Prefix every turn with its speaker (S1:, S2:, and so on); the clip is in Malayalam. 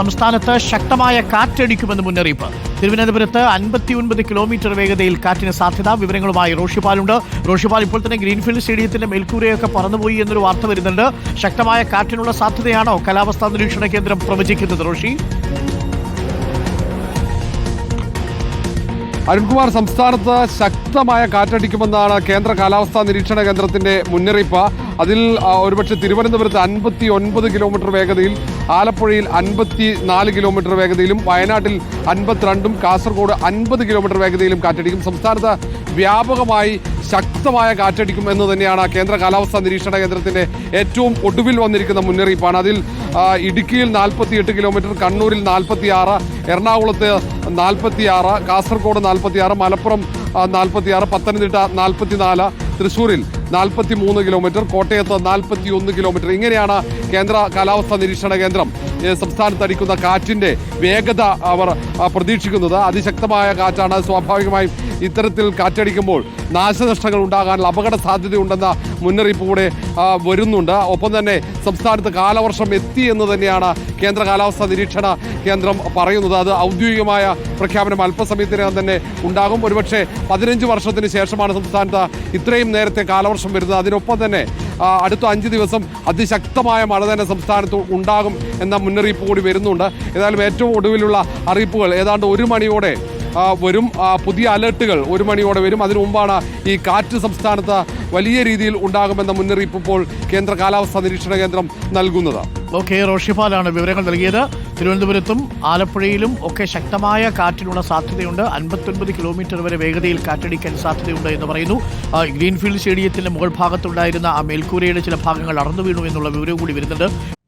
S1: സംസ്ഥാനത്ത് ശക്തമായ കാറ്റടിക്കുമെന്ന് മുന്നറിയിപ്പ്. തിരുവനന്തപുരത്ത് 59 കിലോമീറ്റർ വേഗതയിൽ കാറ്റിന് സാധ്യത. വിവരങ്ങളുമായി റോഷിപാലുണ്ട്. റോഷിപാൽ, ഇപ്പോൾ തന്നെ ഗ്രീൻഫീൽഡ് സ്റ്റേഡിയത്തിന്റെ മേൽക്കൂരയൊക്കെ പറന്നുപോയി എന്നൊരു വാർത്ത വരുന്നുണ്ട്. ശക്തമായ കാറ്റിനുള്ള സാധ്യതയാണോ കാലാവസ്ഥാ നിരീക്ഷണ കേന്ദ്രം പ്രവചിക്കുന്നത്? റോഷി,
S2: അരുൺകുമാർ, സംസ്ഥാനത്ത് ശക്തമായ കാറ്റടിക്കുമെന്നാണ് കേന്ദ്ര കാലാവസ്ഥാ നിരീക്ഷണ കേന്ദ്രത്തിന്റെ മുന്നറിയിപ്പ്. അതിൽ ഒരുപക്ഷെ തിരുവനന്തപുരത്ത് 59 കിലോമീറ്റർ വേഗതയിൽ, ആലപ്പുഴയിൽ 54 കിലോമീറ്റർ വേഗതയിലും, വയനാട്ടിൽ 52, കാസർഗോഡ് 50 കിലോമീറ്റർ വേഗതയിലും കാറ്റടിക്കും. സംസ്ഥാനത്ത് വ്യാപകമായി ശക്തമായ കാറ്റടിക്കും എന്ന് തന്നെയാണ് കേന്ദ്ര കാലാവസ്ഥാ നിരീക്ഷണ കേന്ദ്രത്തിന്റെ ഏറ്റവും ഒടുവിൽ വന്നിരിക്കുന്ന മുന്നറിയിപ്പാണ്. അതിൽ ഇടുക്കിയിൽ 48 കിലോമീറ്റർ, കണ്ണൂരിൽ 46, എറണാകുളത്ത് 46, കാസർഗോഡ് 46, മലപ്പുറം 46, പത്തനംതിട്ട 44, തൃശ്ശൂരിൽ 43 കിലോമീറ്റർ, കോട്ടയത്ത് 41 കിലോമീറ്റർ. ഇങ്ങനെയാണ് കേന്ദ്ര കാലാവസ്ഥാ നിരീക്ഷണ കേന്ദ്രം സംസ്ഥാനത്ത് അടിക്കുന്ന കാറ്റിന്റെ വേഗത അവർ പ്രതീക്ഷിക്കുന്നത്. അതിശക്തമായ കാറ്റാണ്. സ്വാഭാവികമായും ഇത്തരത്തിൽ കാറ്റടിക്കുമ്പോൾ നാശനഷ്ടങ്ങൾ ഉണ്ടാകാനുള്ള അപകട സാധ്യതയുണ്ടെന്ന മുന്നറിയിപ്പ് കൂടെ വരുന്നുണ്ട്. ഒപ്പം തന്നെ സംസ്ഥാനത്ത് കാലവർഷം എത്തി എന്ന് തന്നെയാണ് കേന്ദ്ര കാലാവസ്ഥാ നിരീക്ഷണ കേന്ദ്രം പറയുന്നത്. അത് ഔദ്യോഗികമായ പ്രഖ്യാപനം അല്പസമയത്തിനകം തന്നെ ഉണ്ടാകും. ഒരുപക്ഷെ 15 വർഷത്തിന് ശേഷമാണ് സംസ്ഥാനത്ത് ഇത്രയും നേരത്തെ കാലവർഷം വരുന്നത്. അതിനൊപ്പം തന്നെ അടുത്ത 5 ദിവസം അതിശക്തമായ മഴ തന്നെ സംസ്ഥാനത്ത് ഉണ്ടാകും എന്ന മുന്നറിയിപ്പ് കൂടി വരുന്നുണ്ട്. ഏതായാലും ഏറ്റവും ഒടുവിലുള്ള അറിയിപ്പുകൾ ഏതാണ്ട് 1 മണിയോടെ വരും. പുതിയ അലർട്ടുകൾ 1 മണിയോടെ വരും. അതിനു മുമ്പാണ് ഈ കാറ്റ് സംസ്ഥാനത്ത് വലിയ രീതിയിൽ ഉണ്ടാകുമെന്ന മുന്നറിയിപ്പ് ഇപ്പോൾ കേന്ദ്ര കാലാവസ്ഥാ നിരീക്ഷണ കേന്ദ്രം നൽകുന്നത്.
S1: ഓക്കെ, റോഷിപാലാണ് വിവരങ്ങൾ നൽകിയത്. തിരുവനന്തപുരത്തും ആലപ്പുഴയിലും ഒക്കെ ശക്തമായ കാറ്റിനുള്ള സാധ്യതയുണ്ട്. 59 കിലോമീറ്റർ വരെ വേഗതയിൽ കാറ്റടിക്കാൻ സാധ്യതയുണ്ട് എന്ന് പറയുന്നു. ഗ്രീൻഫീൽഡ് സ്റ്റേഡിയത്തിന്റെ മുകൾ ഭാഗത്തുണ്ടായിരുന്ന ആ മേൽക്കൂരയുടെ ചില ഭാഗങ്ങൾ അടർന്നു വീണു എന്നുള്ള വിവരവും കൂടി വരുന്നുണ്ട്.